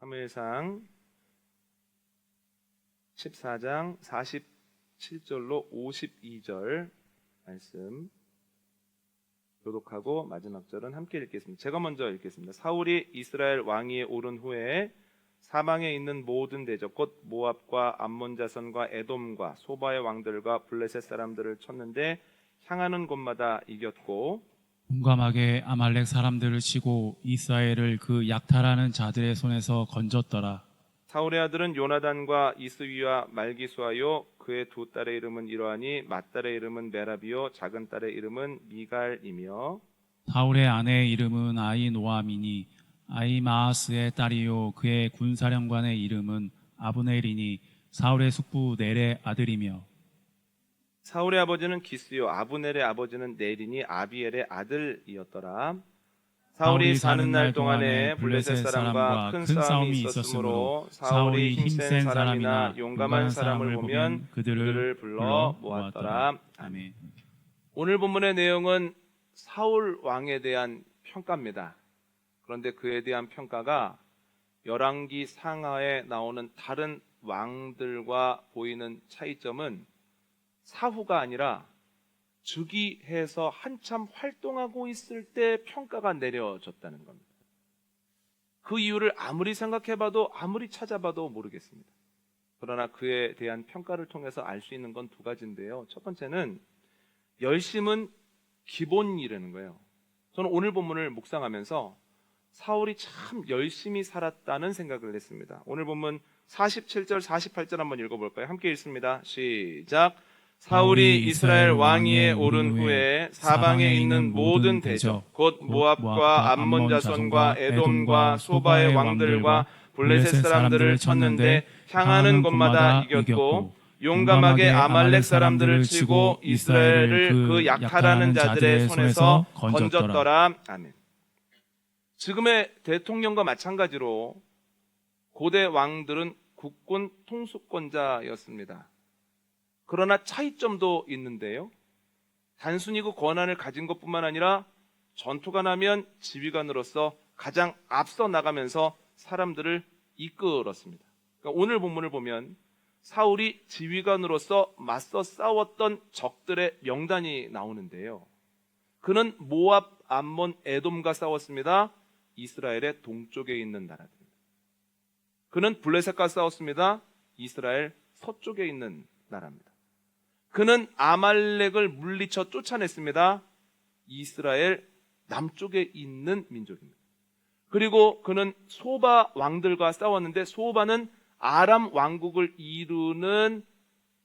사무엘상 14장 47절로 52절 말씀 교독하고 마지막 절은 함께 읽겠습니다. 제가 먼저 읽겠습니다. 사울이 이스라엘 왕위에 오른 후에 사방에 있는 모든 대적 곧 모압과 암몬 자손과 에돔과 소바의 왕들과 블레셋 사람들을 쳤는데 향하는 곳마다 이겼고 용감하게 아말렉 사람들을 치고 이스라엘을 그 약탈하는 자들의 손에서 건졌더라. 사울의 아들은 요나단과 이스위와 말기수하요 그의 두 딸의 이름은 이러하니 맏딸의 이름은 메라비요 작은 딸의 이름은 미갈이며 사울의 아내의 이름은 아이노아미니 아이마아스의 딸이요 그의 군사령관의 이름은 아브넬이니 사울의 숙부 넬의 아들이며 사울의 아버지는 기스요 아브넬의 아버지는 넬이니 아비엘의 아들이었더라. 사울이 사는 날 동안에 블레셋 사람과 큰 싸움이 있었으므로 사울이 힘센 사람이나 용감한 사람을 보면 그들을 불러 모았더라. 아멘. 오늘 본문의 내용은 사울 왕에 대한 평가입니다. 그런데 그에 대한 평가가 열왕기 상하에 나오는 다른 왕들과 보이는 차이점은 사후가 아니라 즉위해서 한참 활동하고 있을 때 평가가 내려졌다는 겁니다. 그 이유를 아무리 생각해봐도 아무리 찾아봐도 모르겠습니다. 그러나 그에 대한 평가를 통해서 알 수 있는 건 두 가지인데요. 첫 번째는 열심은 기본이라는 거예요. 저는 오늘 본문을 묵상하면서 사울이 참 열심히 살았다는 생각을 했습니다. 오늘 본문 47절 48절 한번 읽어볼까요? 함께 읽습니다. 시작. 사울이 이스라엘 왕위에 오른 후에 사방에 있는 모든 대적 곧 모압과 암몬 자손과 에돔과 소바의 왕들과 블레셋 사람들을 쳤는데 향하는 곳마다 이겼고 용감하게 아말렉 사람들을 치고 이스라엘을 그 약탈하는 자들의 손에서 건졌더라. 아멘. 지금의 대통령과 마찬가지로 고대 왕들은 국군 통수권자였습니다. 그러나 차이점도 있는데요. 단순히 그 권한을 가진 것뿐만 아니라 전투가 나면 지휘관으로서 가장 앞서 나가면서 사람들을 이끌었습니다. 그러니까 오늘 본문을 보면 사울이 지휘관으로서 맞서 싸웠던 적들의 명단이 나오는데요. 그는 모압, 암몬, 에돔과 싸웠습니다. 이스라엘의 동쪽에 있는 나라들입니다. 그는 블레셋과 싸웠습니다. 이스라엘 서쪽에 있는 나라입니다. 그는 아말렉을 물리쳐 쫓아냈습니다. 이스라엘 남쪽에 있는 민족입니다. 그리고 그는 소바 왕들과 싸웠는데 소바는 아람 왕국을 이루는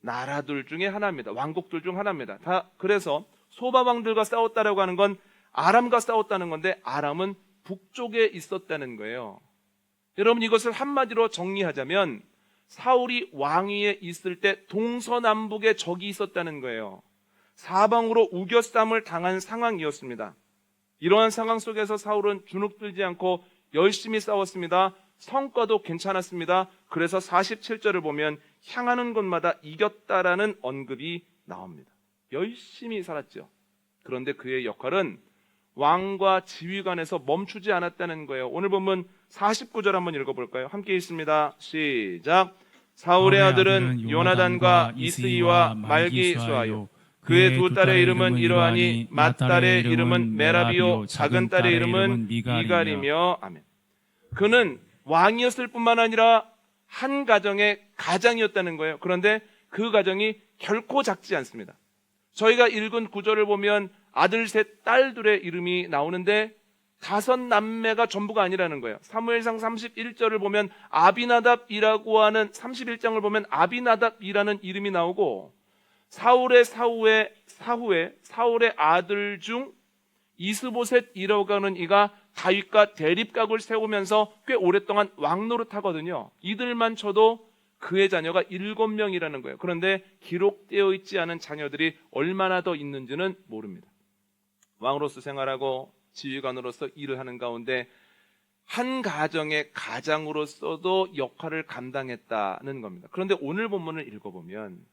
나라들 중에 하나입니다. 왕국들 중 하나입니다. 그래서 소바 왕들과 싸웠다라고 하는 건 아람과 싸웠다는 건데 아람은 북쪽에 있었다는 거예요. 여러분 이것을 한마디로 정리하자면 사울이 왕위에 있을 때 동서남북에 적이 있었다는 거예요. 사방으로 우겨쌈을 당한 상황이었습니다. 이러한 상황 속에서 사울은 주눅들지 않고 열심히 싸웠습니다. 성과도 괜찮았습니다. 그래서 47절을 보면 향하는 곳마다 이겼다라는 언급이 나옵니다. 열심히 살았죠. 그런데 그의 역할은 왕과 지휘관에서 멈추지 않았다는 거예요. 오늘 보면 49절 한번 읽어볼까요? 함께 읽습니다. 시작. 사울의 아들은 요나단과 이스이와 말기수하요 그의 두 딸의 이름은 이러하니 맏딸의 이름은 메라비요 작은 딸의 이름은 미갈이며 아멘. 그는 왕이었을 뿐만 아니라 한 가정의 가장이었다는 거예요. 그런데 그 가정이 결코 작지 않습니다. 저희가 읽은 구절을 보면 아들 셋, 딸 둘의 이름이 나오는데 5남매가 전부가 아니라는 거예요. 사무엘상 31절을 보면 아비나답이라고 하는 31장을 보면 아비나답이라는 이름이 나오고 사울의 사후에 사울의 아들 중 이스보셋이라고 하는 이가 다윗과 대립각을 세우면서 꽤 오랫동안 왕노릇하거든요. 이들만 쳐도 그의 자녀가 7명이라는 거예요. 그런데 기록되어 있지 않은 자녀들이 얼마나 더 있는지는 모릅니다. 왕으로서 생활하고 지휘관으로서 일을 하는 가운데 한 가정의 가장으로서도 역할을 감당했다는 겁니다. 그런데 오늘 본문을 읽어보면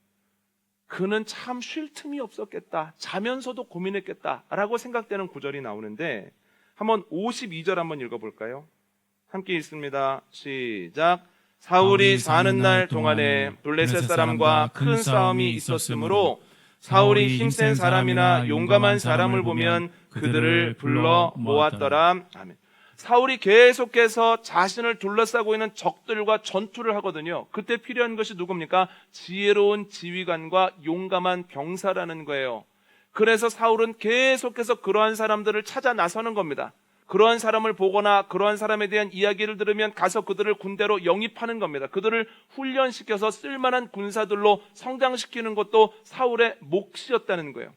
그는 참 쉴 틈이 없었겠다, 자면서도 고민했겠다라고 생각되는 구절이 나오는데 한번 52절 한번 읽어볼까요? 함께 읽습니다. 시작. 사울이 사는 날 동안에 블레셋 사람과 큰 싸움이 있었으므로 사울이 힘센 사람이나 용감한 사람을 보면 그들을 불러 모았더라. 아멘. 사울이 계속해서 자신을 둘러싸고 있는 적들과 전투를 하거든요. 그때 필요한 것이 누굽니까? 지혜로운 지휘관과 용감한 병사라는 거예요. 그래서 사울은 계속해서 그러한 사람들을 찾아 나서는 겁니다. 그러한 사람을 보거나 그러한 사람에 대한 이야기를 들으면 가서 그들을 군대로 영입하는 겁니다. 그들을 훈련시켜서 쓸만한 군사들로 성장시키는 것도 사울의 몫이었다는 거예요.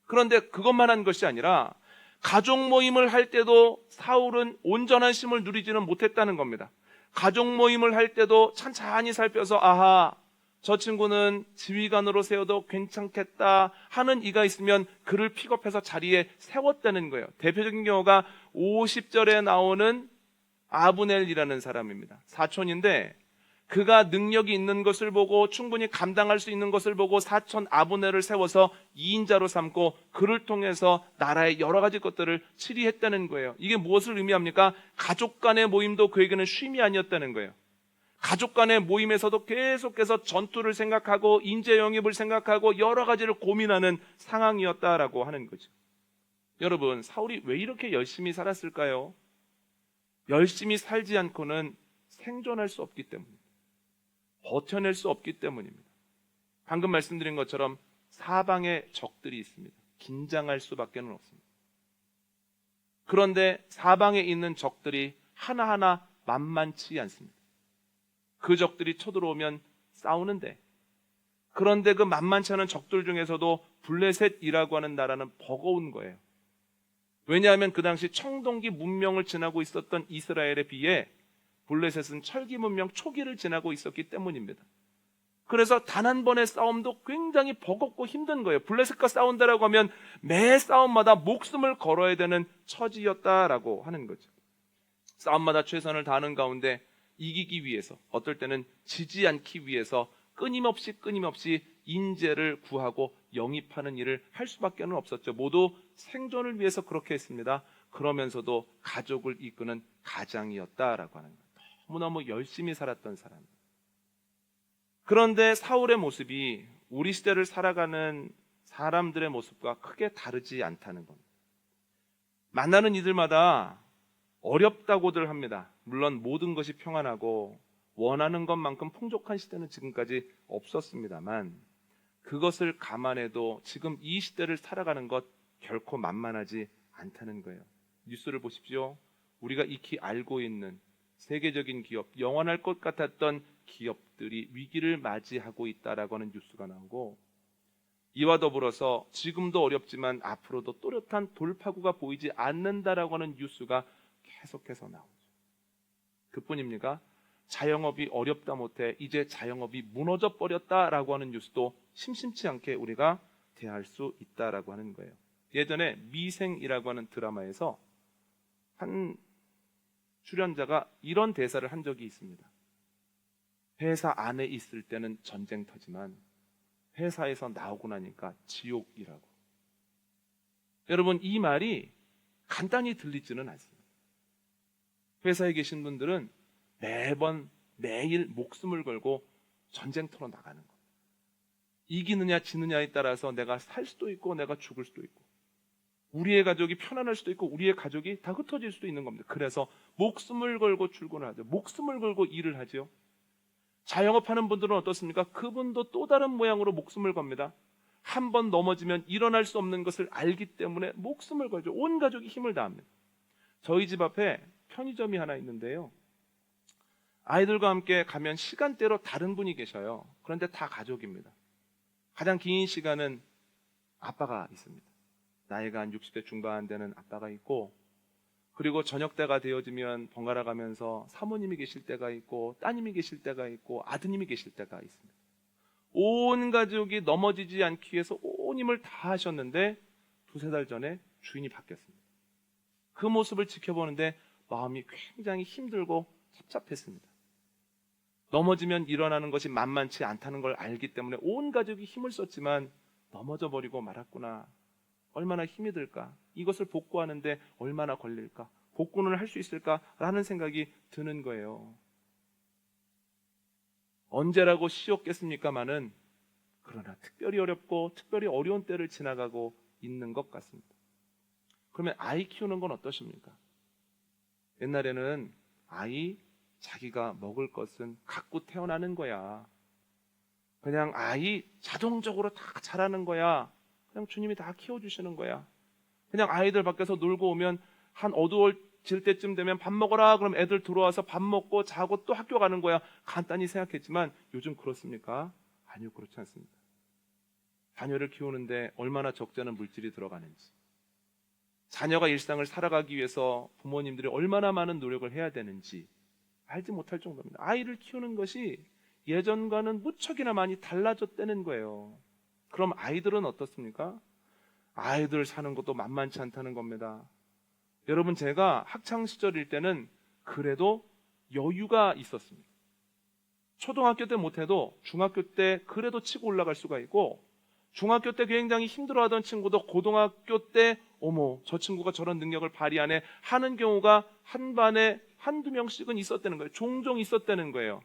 그런데 그것만 한 것이 아니라 가족 모임을 할 때도 사울은 온전한 힘을 누리지는 못했다는 겁니다. 가족 모임을 할 때도 찬찬히 살펴서 아하, 저 친구는 지휘관으로 세워도 괜찮겠다 하는 이가 있으면 그를 픽업해서 자리에 세웠다는 거예요. 대표적인 경우가 50절에 나오는 아브넬이라는 사람입니다. 사촌인데 그가 능력이 있는 것을 보고 충분히 감당할 수 있는 것을 보고 사촌 아브넬을 세워서 2인자로 삼고 그를 통해서 나라의 여러 가지 것들을 치리했다는 거예요. 이게 무엇을 의미합니까? 가족 간의 모임도 그에게는 쉼이 아니었다는 거예요. 가족 간의 모임에서도 계속해서 전투를 생각하고 인재 영입을 생각하고 여러 가지를 고민하는 상황이었다라고 하는 거죠. 여러분, 사울이 왜 이렇게 열심히 살았을까요? 열심히 살지 않고는 생존할 수 없기 때문입니다. 버텨낼 수 없기 때문입니다. 방금 말씀드린 것처럼 사방에 적들이 있습니다. 긴장할 수밖에 없습니다. 그런데 사방에 있는 적들이 하나하나 만만치 않습니다. 그 적들이 쳐들어오면 싸우는데, 그런데 그 만만치 않은 적들 중에서도 블레셋이라고 하는 나라는 버거운 거예요. 왜냐하면 그 당시 청동기 문명을 지나고 있었던 이스라엘에 비해 블레셋은 철기 문명 초기를 지나고 있었기 때문입니다. 그래서 단 한 번의 싸움도 굉장히 버겁고 힘든 거예요. 블레셋과 싸운다라고 하면 매 싸움마다 목숨을 걸어야 되는 처지였다라고 하는 거죠. 싸움마다 최선을 다하는 가운데 이기기 위해서, 어떨 때는 지지 않기 위해서 끊임없이 인재를 구하고 영입하는 일을 할 수밖에 없었죠. 모두 생존을 위해서 그렇게 했습니다. 그러면서도 가족을 이끄는 가장이었다라고 하는 거예요. 너무너무 열심히 살았던 사람. 그런데 사울의 모습이 우리 시대를 살아가는 사람들의 모습과 크게 다르지 않다는 겁니다. 만나는 이들마다 어렵다고들 합니다. 물론 모든 것이 평안하고 원하는 것만큼 풍족한 시대는 지금까지 없었습니다만, 그것을 감안해도 지금 이 시대를 살아가는 것 결코 만만하지 않다는 거예요. 뉴스를 보십시오. 우리가 익히 알고 있는 세계적인 기업, 영원할 것 같았던 기업들이 위기를 맞이하고 있다라고 하는 뉴스가 나오고, 이와 더불어서 지금도 어렵지만 앞으로도 또렷한 돌파구가 보이지 않는다라고 하는 뉴스가 계속해서 나오죠. 그뿐입니까? 자영업이 어렵다 못해 이제 자영업이 무너져 버렸다라고 하는 뉴스도 심심치 않게 우리가 대할 수 있다라고 하는 거예요. 예전에 미생이라고 하는 드라마에서 한 출연자가 이런 대사를 한 적이 있습니다. 회사 안에 있을 때는 전쟁터지만 회사에서 나오고 나니까 지옥이라고. 여러분, 이 말이 간단히 들리지는 않습니다. 회사에 계신 분들은 매일 목숨을 걸고 전쟁터로 나가는 겁니다. 이기느냐 지느냐에 따라서 내가 살 수도 있고 내가 죽을 수도 있고, 우리의 가족이 편안할 수도 있고 우리의 가족이 다 흩어질 수도 있는 겁니다. 그래서 목숨을 걸고 출근을 하죠. 목숨을 걸고 일을 하죠. 자영업하는 분들은 어떻습니까? 그분도 또 다른 모양으로 목숨을 겁니다. 한 번 넘어지면 일어날 수 없는 것을 알기 때문에 목숨을 걸죠. 온 가족이 힘을 다합니다. 저희 집 앞에 편의점이 하나 있는데요, 아이들과 함께 가면 시간대로 다른 분이 계셔요. 그런데 다 가족입니다. 가장 긴 시간은 아빠가 있습니다. 나이가 한 60대 중반 되는 아빠가 있고, 그리고 저녁 때가 되어지면 번갈아 가면서 사모님이 계실 때가 있고, 따님이 계실 때가 있고, 아드님이 계실 때가 있습니다. 온 가족이 넘어지지 않기 위해서 온 힘을 다 하셨는데 2-3달 전에 주인이 바뀌었습니다. 그 모습을 지켜보는데 마음이 굉장히 힘들고 찹찹했습니다. 넘어지면 일어나는 것이 만만치 않다는 걸 알기 때문에 온 가족이 힘을 썼지만 넘어져 버리고 말았구나. 얼마나 힘이 들까? 이것을 복구하는데 얼마나 걸릴까? 복군을 할 수 있을까라는 생각이 드는 거예요. 언제라고 쉬웠겠습니까마는 그러나 특별히 어렵고 특별히 어려운 때를 지나가고 있는 것 같습니다. 그러면 아이 키우는 건 어떠십니까? 옛날에는 아이 자기가 먹을 것은 갖고 태어나는 거야. 그냥 아이 자동적으로 다 자라는 거야. 그냥 주님이 다 키워주시는 거야. 그냥 아이들 밖에서 놀고 오면 한 어두워질 때쯤 되면 밥 먹어라. 그럼 애들 들어와서 밥 먹고 자고 또 학교 가는 거야. 간단히 생각했지만 요즘 그렇습니까? 아니요, 그렇지 않습니다. 자녀를 키우는데 얼마나 적지 않은 물질이 들어가는지, 자녀가 일상을 살아가기 위해서 부모님들이 얼마나 많은 노력을 해야 되는지 알지 못할 정도입니다. 아이를 키우는 것이 예전과는 무척이나 많이 달라졌다는 거예요. 그럼 아이들은 어떻습니까? 아이들 사는 것도 만만치 않다는 겁니다. 여러분, 제가 학창 시절일 때는 그래도 여유가 있었습니다. 초등학교 때 못해도 중학교 때 그래도 치고 올라갈 수가 있고, 중학교 때 굉장히 힘들어하던 친구도 고등학교 때 어머, 저 친구가 저런 능력을 발휘하네 하는 경우가 한 반에 한두 명씩은 있었다는 거예요. 종종 있었다는 거예요.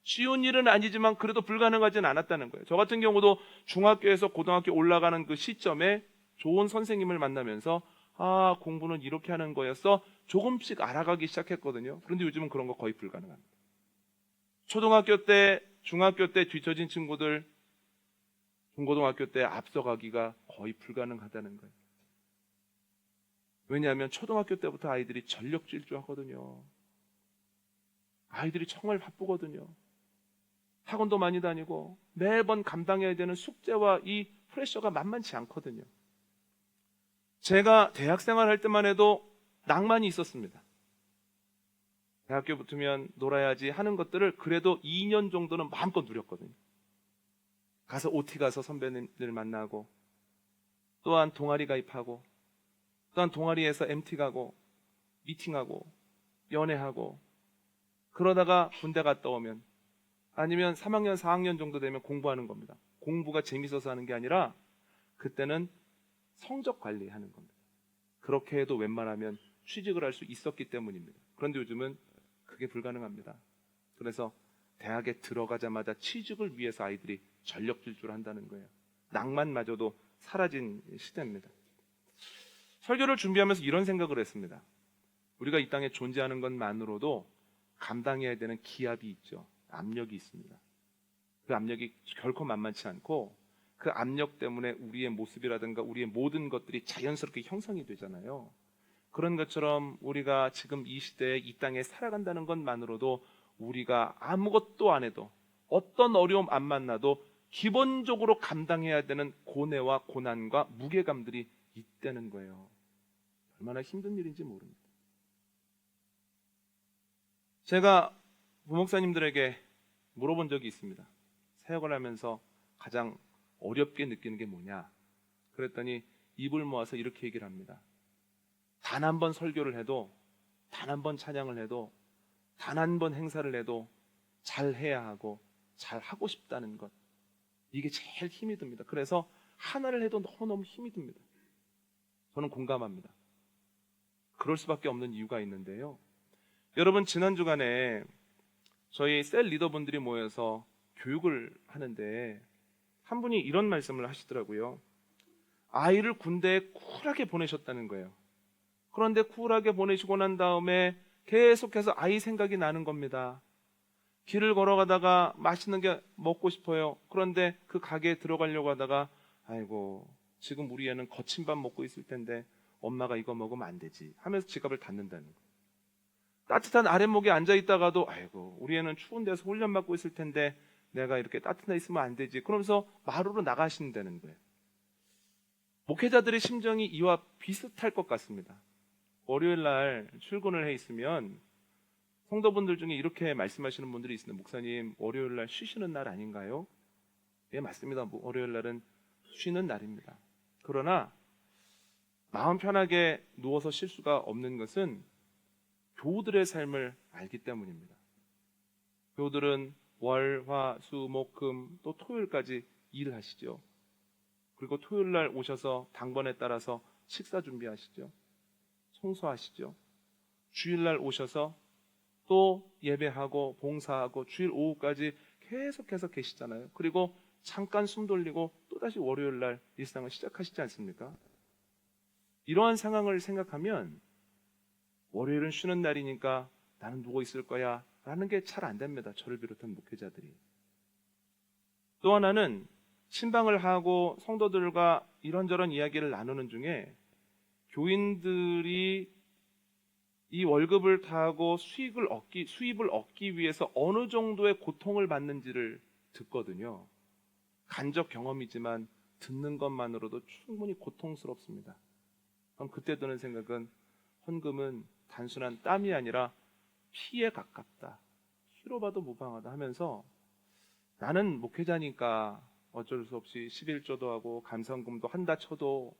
쉬운 일은 아니지만 그래도 불가능하진 않았다는 거예요. 저 같은 경우도 중학교에서 고등학교 올라가는 그 시점에 좋은 선생님을 만나면서 아, 공부는 이렇게 하는 거였어 조금씩 알아가기 시작했거든요. 그런데 요즘은 그런 거 거의 불가능합니다. 초등학교 때, 중학교 때 뒤처진 친구들 중고등학교 때 앞서가기가 거의 불가능하다는 거예요. 왜냐하면 초등학교 때부터 아이들이 전력 질주하거든요. 아이들이 정말 바쁘거든요. 학원도 많이 다니고 매번 감당해야 되는 숙제와 이 프레셔가 만만치 않거든요. 제가 대학생활 할 때만 해도 낭만이 있었습니다. 대학교 붙으면 놀아야지 하는 것들을 그래도 2년 정도는 마음껏 누렸거든요. 가서 OT 가서 선배님들 만나고, 또한 동아리 가입하고, 또한 동아리에서 MT 가고, 미팅하고, 연애하고, 그러다가 군대 갔다 오면, 아니면 3학년, 4학년 정도 되면 공부하는 겁니다. 공부가 재밌어서 하는 게 아니라 그때는 성적 관리하는 겁니다. 그렇게 해도 웬만하면 취직을 할 수 있었기 때문입니다. 그런데 요즘은 그게 불가능합니다. 그래서 대학에 들어가자마자 취직을 위해서 아이들이 전력 질주를 한다는 거예요. 낭만마저도 사라진 시대입니다. 설교를 준비하면서 이런 생각을 했습니다. 우리가 이 땅에 존재하는 것만으로도 감당해야 되는 기압이 있죠. 압력이 있습니다. 그 압력이 결코 만만치 않고 그 압력 때문에 우리의 모습이라든가 우리의 모든 것들이 자연스럽게 형성이 되잖아요. 그런 것처럼 우리가 지금 이 시대에 이 땅에 살아간다는 것만으로도 우리가 아무것도 안 해도 어떤 어려움 안 만나도 기본적으로 감당해야 되는 고뇌와 고난과 무게감들이 있다는 거예요. 얼마나 힘든 일인지 모릅니다. 제가 부목사님들에게 물어본 적이 있습니다. 사역을 하면서 가장 어렵게 느끼는 게 뭐냐? 그랬더니 입을 모아서 이렇게 얘기를 합니다. 단 한 번 설교를 해도, 단 한 번 찬양을 해도, 단 한 번 행사를 해도 잘 해야 하고 잘 하고 싶다는 것, 이게 제일 힘이 듭니다. 그래서 하나를 해도 너무너무 힘이 듭니다. 저는 공감합니다. 그럴 수밖에 없는 이유가 있는데요. 여러분, 지난 주간에 저희 셀 리더분들이 모여서 교육을 하는데 한 분이 이런 말씀을 하시더라고요. 아이를 군대에 쿨하게 보내셨다는 거예요. 그런데 쿨하게 보내시고 난 다음에 계속해서 아이 생각이 나는 겁니다. 길을 걸어가다가 맛있는 게 먹고 싶어요. 그런데 그 가게에 들어가려고 하다가 아이고, 지금 우리 애는 거친 밥 먹고 있을 텐데 엄마가 이거 먹으면 안 되지 하면서 지갑을 닫는다는 거예요. 따뜻한 아랫목에 앉아있다가도 아이고, 우리 애는 추운 데서 훈련받고 있을 텐데 내가 이렇게 따뜻해 있으면 안 되지 그러면서 마루로 나가신다는 거예요. 목회자들의 심정이 이와 비슷할 것 같습니다. 월요일 날 출근을 해 있으면 성도분들 중에 이렇게 말씀하시는 분들이 있습니다. 목사님, 월요일 날 쉬시는 날 아닌가요? 예, 맞습니다. 월요일 날은 쉬는 날입니다. 그러나 마음 편하게 누워서 쉴 수가 없는 것은 교우들의 삶을 알기 때문입니다. 교우들은 월, 화, 수, 목, 금, 또 토요일까지 일을 하시죠. 그리고 토요일 날 오셔서 당번에 따라서 식사 준비하시죠. 청소하시죠. 주일날 오셔서 또 예배하고 봉사하고 주일 오후까지 계속해서 계시잖아요. 그리고 잠깐 숨 돌리고 또다시 월요일날 일상을 시작하시지 않습니까? 이러한 상황을 생각하면 월요일은 쉬는 날이니까 나는 누워 있을 거야 라는 게 잘 안 됩니다. 저를 비롯한 목회자들이. 또 하나는 신방을 하고 성도들과 이런저런 이야기를 나누는 중에 교인들이 이 월급을 타고 수입을 얻기 위해서 어느 정도의 고통을 받는지를 듣거든요. 간접 경험이지만 듣는 것만으로도 충분히 고통스럽습니다. 그럼 그때 드는 생각은 헌금은 단순한 땀이 아니라 피에 가깝다. 피로 봐도 무방하다 하면서 나는 목회자니까 어쩔 수 없이 11조도 하고 감성금도 한다 쳐도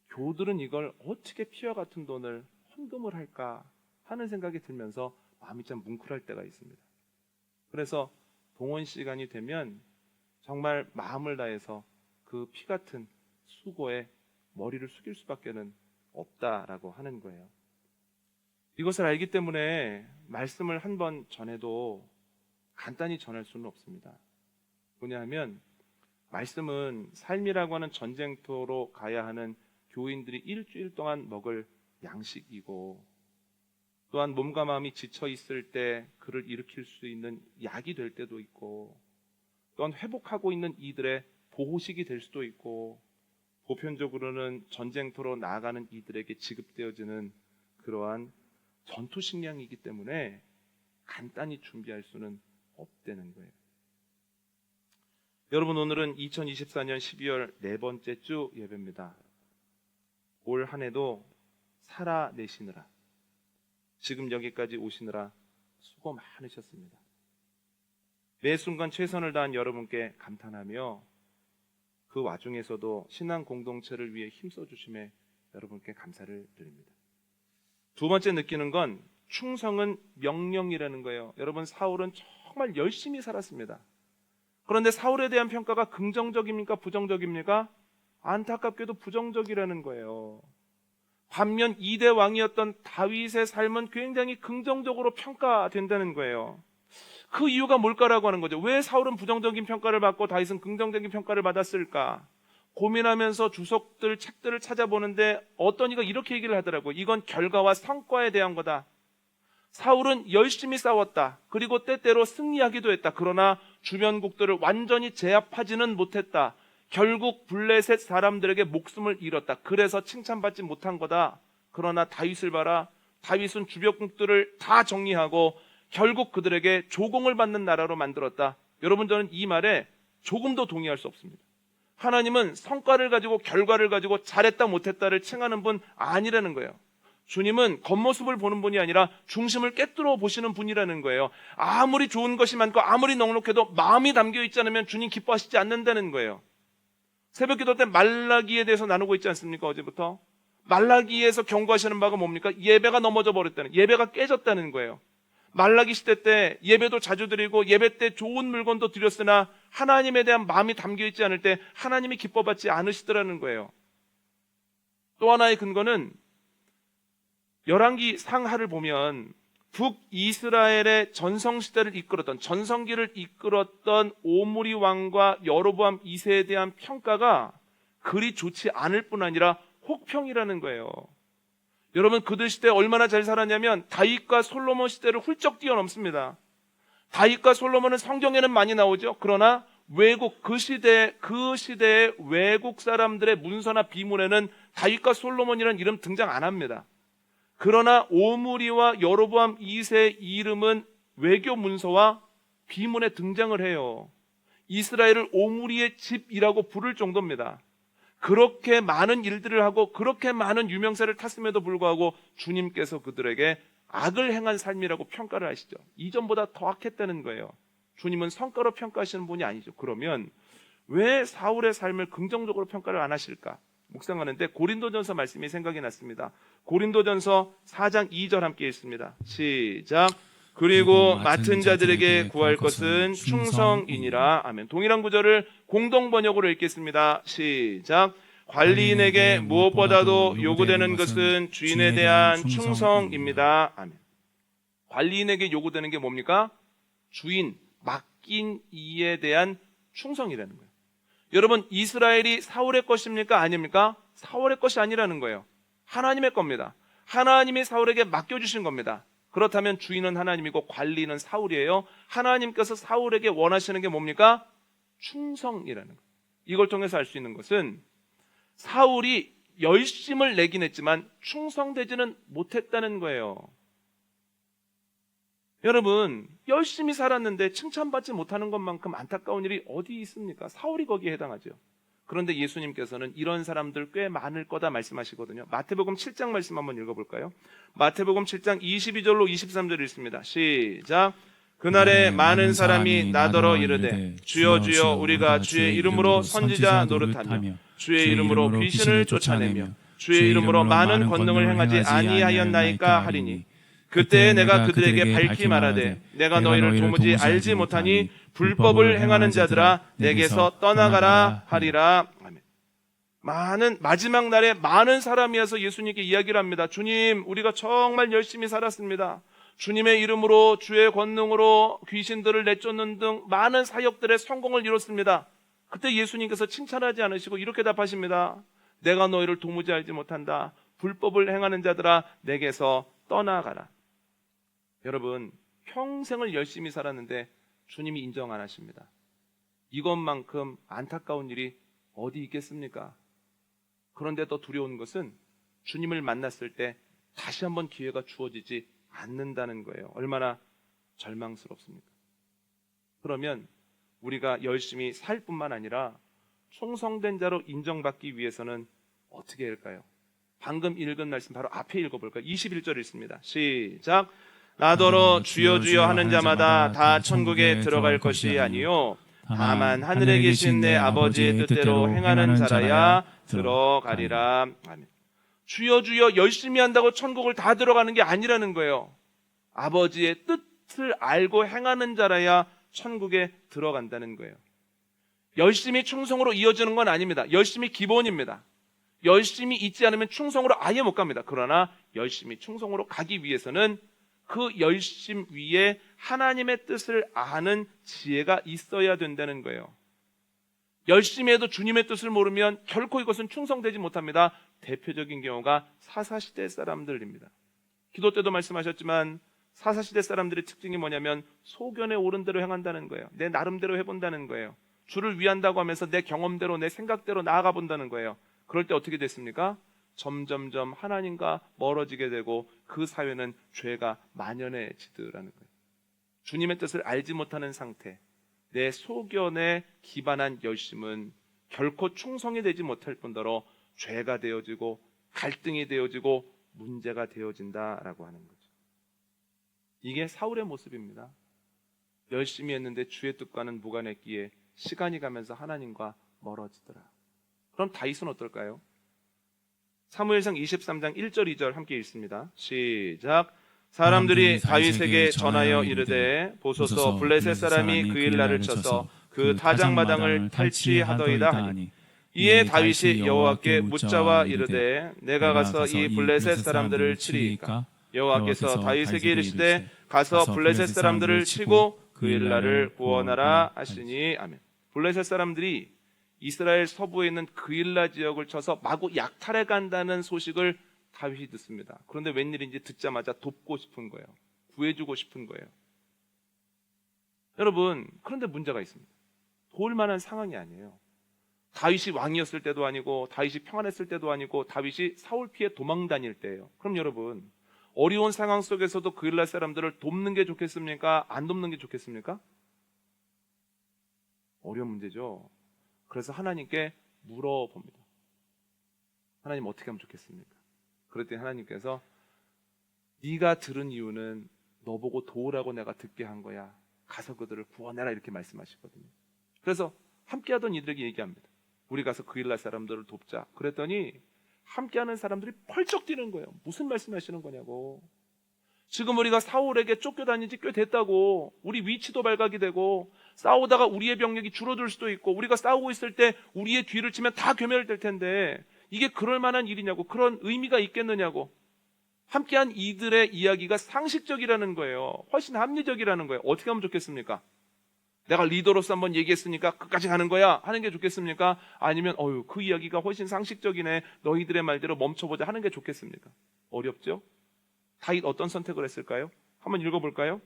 교우들은 이걸 어떻게 피와 같은 돈을 헌금을 할까 하는 생각이 들면서 마음이 참 뭉클할 때가 있습니다. 그래서 봉헌 시간이 되면 정말 마음을 다해서 그 피 같은 수고에 머리를 숙일 수밖에는 없다라고 하는 거예요. 이것을 알기 때문에 말씀을 한 번 전해도 간단히 전할 수는 없습니다. 뭐냐 하면 말씀은 삶이라고 하는 전쟁터로 가야 하는 교인들이 일주일 동안 먹을 양식이고 또한 몸과 마음이 지쳐 있을 때 그를 일으킬 수 있는 약이 될 때도 있고 또한 회복하고 있는 이들의 보호식이 될 수도 있고 보편적으로는 전쟁터로 나아가는 이들에게 지급되어지는 그러한 전투 식량이기 때문에 간단히 준비할 수는 없다는 거예요. 여러분, 오늘은 2024년 12월 네 번째 주 예배입니다. 올 한 해도 살아내시느라 지금 여기까지 오시느라 수고 많으셨습니다. 매 순간 최선을 다한 여러분께 감탄하며 그 와중에서도 신앙 공동체를 위해 힘써주심에 여러분께 감사를 드립니다. 두 번째 느끼는 건 충성은 명령이라는 거예요. 여러분, 사울은 정말 열심히 살았습니다. 그런데 사울에 대한 평가가 긍정적입니까? 부정적입니까? 안타깝게도 부정적이라는 거예요. 반면 2대 왕이었던 다윗의 삶은 굉장히 긍정적으로 평가된다는 거예요. 그 이유가 뭘까라고 하는 거죠. 왜 사울은 부정적인 평가를 받고 다윗은 긍정적인 평가를 받았을까? 고민하면서 주석들, 책들을 찾아보는데 어떤 이가 이렇게 얘기를 하더라고요. 이건 결과와 성과에 대한 거다. 사울은 열심히 싸웠다. 그리고 때때로 승리하기도 했다. 그러나 주변국들을 완전히 제압하지는 못했다. 결국 블레셋 사람들에게 목숨을 잃었다. 그래서 칭찬받지 못한 거다. 그러나 다윗을 봐라. 다윗은 주변국들을 다 정리하고 결국 그들에게 조공을 받는 나라로 만들었다. 여러분, 저는 이 말에 조금도 동의할 수 없습니다. 하나님은 성과를 가지고 결과를 가지고 잘했다 못했다를 칭하는 분 아니라는 거예요. 주님은 겉모습을 보는 분이 아니라 중심을 꿰뚫어 보시는 분이라는 거예요. 아무리 좋은 것이 많고 아무리 넉넉해도 마음이 담겨 있지 않으면 주님 기뻐하시지 않는다는 거예요. 새벽 기도 때 말라기에 대해서 나누고 있지 않습니까? 어제부터 말라기에서 경고하시는 바가 뭡니까? 예배가 넘어져 버렸다는, 예배가 깨졌다는 거예요. 말라기 시대 때 예배도 자주 드리고 예배 때 좋은 물건도 드렸으나 하나님에 대한 마음이 담겨 있지 않을 때 하나님이 기뻐받지 않으시더라는 거예요. 또 하나의 근거는 열왕기 상하를 보면 북이스라엘의 전성시대를 이끌었던, 전성기를 이끌었던 오므리 왕과 여로보암 2세에 대한 평가가 그리 좋지 않을 뿐 아니라 혹평이라는 거예요. 여러분, 그들 시대에 얼마나 잘 살았냐면 다윗과 솔로몬 시대를 훌쩍 뛰어넘습니다. 다윗과 솔로몬은 성경에는 많이 나오죠. 그러나 외국, 그 시대의 외국 사람들의 문서나 비문에는 다윗과 솔로몬이라는 이름 등장 안 합니다. 그러나 오므리와 여로보암 2세의 이름은 외교 문서와 비문에 등장을 해요. 이스라엘을 오므리의 집이라고 부를 정도입니다. 그렇게 많은 일들을 하고 그렇게 많은 유명세를 탔음에도 불구하고 주님께서 그들에게 악을 행한 삶이라고 평가를 하시죠. 이전보다 더 악했다는 거예요. 주님은 성과로 평가하시는 분이 아니죠. 그러면 왜 사울의 삶을 긍정적으로 평가를 안 하실까? 묵상하는데 고린도전서 말씀이 생각이 났습니다. 고린도전서 4장 2절 함께 읽습니다. 시작. 그리고 맡은 자들에게 구할 것은 충성이니라. 아멘. 동일한 구절을 공동 번역으로 읽겠습니다. 시작. 관리인에게 무엇보다도 요구되는 것은 주인에 대한 충성입니다. 아멘. 관리인에게 요구되는 게 뭡니까? 주인, 맡긴 이에 대한 충성이라는 거예요. 여러분, 이스라엘이 사울의 것입니까? 아닙니까? 사울의 것이 아니라는 거예요. 하나님의 겁니다. 하나님이 사울에게 맡겨주신 겁니다. 그렇다면 주인은 하나님이고 관리는 사울이에요. 하나님께서 사울에게 원하시는 게 뭡니까? 충성이라는 거예요. 이걸 통해서 알 수 있는 것은 사울이 열심을 내긴 했지만 충성되지는 못했다는 거예요. 여러분, 열심히 살았는데 칭찬받지 못하는 것만큼 안타까운 일이 어디 있습니까? 사울이 거기에 해당하죠. 그런데 예수님께서는 이런 사람들 꽤 많을 거다 말씀하시거든요. 마태복음 7장 말씀 한번 읽어볼까요? 마태복음 7장 22절로 23절 읽습니다. 시작. 그날에 많은 사람이 나더러 이르되 주여 주여 우리가 주의 이름으로 선지자 노릇하며 주의 이름으로 귀신을 쫓아내며 주의 이름으로 많은 권능을 행하지 아니하였나이까 하리니 그때 내가 그들에게 밝히 말하되 내가 너희를 도무지 알지 못하니 불법을 행하는 자들아 내게서 떠나가라 하리라. 아멘. 마지막 날에 많은 사람이 와서 예수님께 이야기를 합니다. 주님, 우리가 정말 열심히 살았습니다. 주님의 이름으로 주의 권능으로 귀신들을 내쫓는 등 많은 사역들의 성공을 이뤘습니다. 그때 예수님께서 칭찬하지 않으시고 이렇게 답하십니다. 내가 너희를 도무지 알지 못한다. 불법을 행하는 자들아 내게서 떠나가라. 여러분, 평생을 열심히 살았는데 주님이 인정 안 하십니다. 이것만큼 안타까운 일이 어디 있겠습니까? 그런데 더 두려운 것은 주님을 만났을 때 다시 한번 기회가 주어지지 않는다는 거예요. 얼마나 절망스럽습니까? 그러면 우리가 열심히 살 뿐만 아니라 충성된 자로 인정받기 위해서는 어떻게 할까요? 방금 읽은 말씀 바로 앞에 읽어볼까요? 21절 읽습니다. 시작. 나더러 주여 주여 하는 자마다 다 천국에 들어갈 것이 아니요 다만 하늘에 계신 내 아버지의 뜻대로 행하는 자라야 들어가리라. 아멘. 주여 주여 열심히 한다고 천국을 다 들어가는 게 아니라는 거예요. 아버지의 뜻을 알고 행하는 자라야 천국에 들어간다는 거예요. 열심히 충성으로 이어지는 건 아닙니다. 열심히 기본입니다. 열심히 있지 않으면 충성으로 아예 못 갑니다. 그러나 열심히 충성으로 가기 위해서는 그 열심 위에 하나님의 뜻을 아는 지혜가 있어야 된다는 거예요. 열심히 해도 주님의 뜻을 모르면 결코 이것은 충성되지 못합니다. 대표적인 경우가 사사시대 사람들입니다. 기도 때도 말씀하셨지만 사사시대 사람들의 특징이 뭐냐면 소견에 옳은 대로 행한다는 거예요. 내 나름대로 해본다는 거예요. 주를 위한다고 하면서 내 경험대로 내 생각대로 나아가 본다는 거예요. 그럴 때 어떻게 됐습니까? 점점점 하나님과 멀어지게 되고 그 사회는 죄가 만연해지더라는 거예요. 주님의 뜻을 알지 못하는 상태, 내 소견에 기반한 열심은 결코 충성이 되지 못할 뿐더러 죄가 되어지고 갈등이 되어지고 문제가 되어진다라고 하는 거죠. 이게 사울의 모습입니다. 열심히 했는데 주의 뜻과는 무관했기에 시간이 가면서 하나님과 멀어지더라. 그럼 다윗은 어떨까요? 사무엘상 23장 1절 2절 함께 읽습니다. 시작. 사람들이 다윗에게 전하여 이르되 보소서 블레셋 사람이 그 일날을 쳐서 그 타작마당을 탈취하더이다 하니 이에 다윗이 여호와께 묻자와 이르되 내가 가서 이 블레셋 사람들을 치리이까 여호와께서 다윗에게 이르시되 가서 블레셋 사람들을 치고 그 일날을 구원하라 하시니 아멘. 블레셋 사람들이 이스라엘 서부에 있는 그일라 지역을 쳐서 마구 약탈해 간다는 소식을 다윗이 듣습니다. 그런데 웬일인지 듣자마자 돕고 싶은 거예요. 구해주고 싶은 거예요. 여러분, 그런데 문제가 있습니다. 도울 만한 상황이 아니에요. 다윗이 왕이었을 때도 아니고 다윗이 평안했을 때도 아니고 다윗이 사울 피해 도망 다닐 때예요. 그럼 여러분, 어려운 상황 속에서도 그일라 사람들을 돕는 게 좋겠습니까? 안 돕는 게 좋겠습니까? 어려운 문제죠. 그래서 하나님께 물어봅니다. 하나님 어떻게 하면 좋겠습니까? 그랬더니 하나님께서 네가 들은 이유는 너 보고 도우라고 내가 듣게 한 거야. 가서 그들을 구원해라 이렇게 말씀하시거든요. 그래서 함께하던 이들에게 얘기합니다. 우리 가서 그일라 사람들을 돕자. 그랬더니 함께하는 사람들이 펄쩍 뛰는 거예요. 무슨 말씀하시는 거냐고. 지금 우리가 사울에게 쫓겨다닌 지 꽤 됐다고. 우리 위치도 발각이 되고 싸우다가 우리의 병력이 줄어들 수도 있고 우리가 싸우고 있을 때 우리의 뒤를 치면 다 괴멸될 텐데 이게 그럴 만한 일이냐고, 그런 의미가 있겠느냐고. 함께한 이들의 이야기가 상식적이라는 거예요. 훨씬 합리적이라는 거예요. 어떻게 하면 좋겠습니까? 내가 리더로서 한번 얘기했으니까 끝까지 가는 거야 하는 게 좋겠습니까? 아니면 그 이야기가 훨씬 상식적이네, 너희들의 말대로 멈춰보자 하는 게 좋겠습니까? 어렵죠? 다윗 어떤 선택을 했을까요? 한번 읽어볼까요?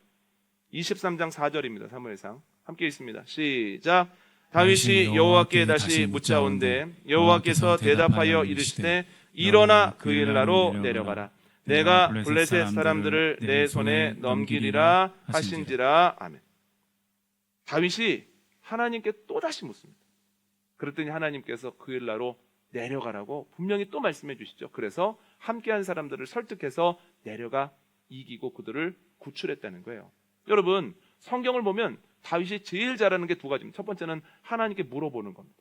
23장 4절입니다. 사무엘상 함께 있습니다. 시작. 다윗이 여호와께 다시 묻자온대 여호와께서 대답하여 이르시되 일어나 그 일나로 내려가라. 내가 블레셋 사람들을 내 손에 넘기리라 하신지라. 아멘. 다윗이 하나님께 또다시 묻습니다. 그랬더니 하나님께서 그 일나로 내려가라고 분명히 또 말씀해 주시죠. 그래서 함께한 사람들을 설득해서 내려가 이기고 그들을 구출했다는 거예요. 여러분, 성경을 보면 다윗이 제일 잘하는 게 두 가지입니다. 첫 번째는 하나님께 물어보는 겁니다.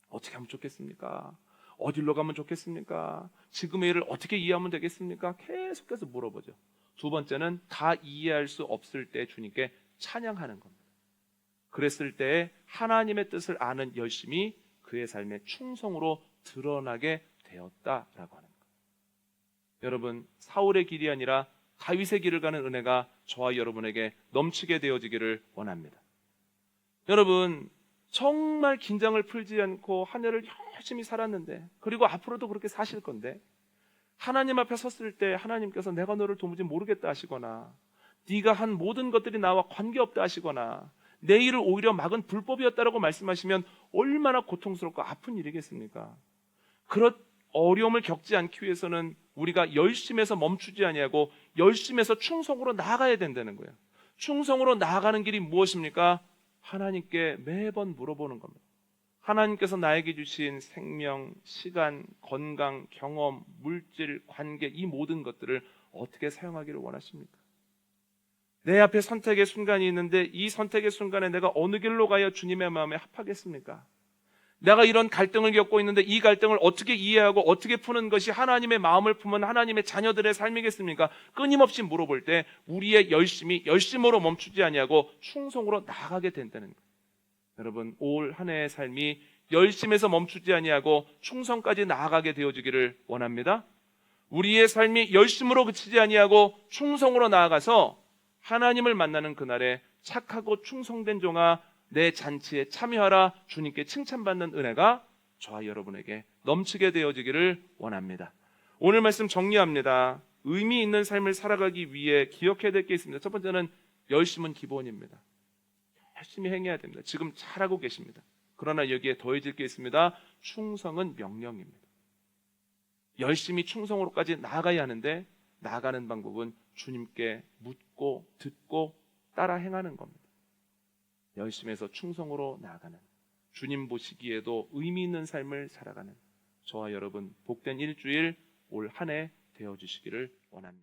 어떻게 하면 좋겠습니까? 어디로 가면 좋겠습니까? 지금의 일을 어떻게 이해하면 되겠습니까? 계속해서 물어보죠. 두 번째는 다 이해할 수 없을 때 주님께 찬양하는 겁니다. 그랬을 때 하나님의 뜻을 아는 열심이 그의 삶의 충성으로 드러나게 되었다라고 하는 거예요. 여러분, 사울의 길이 아니라 다윗의 길을 가는 은혜가 저와 여러분에게 넘치게 되어지기를 원합니다. 여러분, 정말 긴장을 풀지 않고 한 해를 열심히 살았는데, 그리고 앞으로도 그렇게 사실 건데, 하나님 앞에 섰을 때 하나님께서 내가 너를 도무지 모르겠다 하시거나, 네가 한 모든 것들이 나와 관계없다 하시거나, 내 일을 오히려 막은 불법이었다라고 말씀하시면 얼마나 고통스럽고 아픈 일이겠습니까? 그런 어려움을 겪지 않기 위해서는 우리가 열심에서 멈추지 아니하고 열심에서 충성으로 나아가야 된다는 거예요. 충성으로 나아가는 길이 무엇입니까? 하나님께 매번 물어보는 겁니다. 하나님께서 나에게 주신 생명, 시간, 건강, 경험, 물질, 관계, 이 모든 것들을 어떻게 사용하기를 원하십니까? 내 앞에 선택의 순간이 있는데 이 선택의 순간에 내가 어느 길로 가야 주님의 마음에 합하겠습니까? 내가 이런 갈등을 겪고 있는데 이 갈등을 어떻게 이해하고 어떻게 푸는 것이 하나님의 마음을 품은 하나님의 자녀들의 삶이겠습니까? 끊임없이 물어볼 때 우리의 열심으로 멈추지 아니하고 충성으로 나아가게 된다는 거예요. 여러분, 올 한 해의 삶이 열심에서 멈추지 아니하고 충성까지 나아가게 되어지기를 원합니다. 우리의 삶이 열심으로 그치지 아니하고 충성으로 나아가서 하나님을 만나는 그날에 착하고 충성된 종아 내 잔치에 참여하라 주님께 칭찬받는 은혜가 저와 여러분에게 넘치게 되어지기를 원합니다. 오늘 말씀 정리합니다. 의미 있는 삶을 살아가기 위해 기억해야 될 게 있습니다. 첫 번째는 열심은 기본입니다. 열심히 행해야 됩니다. 지금 잘하고 계십니다. 그러나 여기에 더해질 게 있습니다. 충성은 명령입니다. 열심히 충성으로까지 나아가야 하는데 나아가는 방법은 주님께 묻고 듣고 따라 행하는 겁니다. 열심에서 충성으로 나아가는, 주님 보시기에도 의미 있는 삶을 살아가는 저와 여러분 복된 일주일 올 한 해 되어주시기를 원합니다.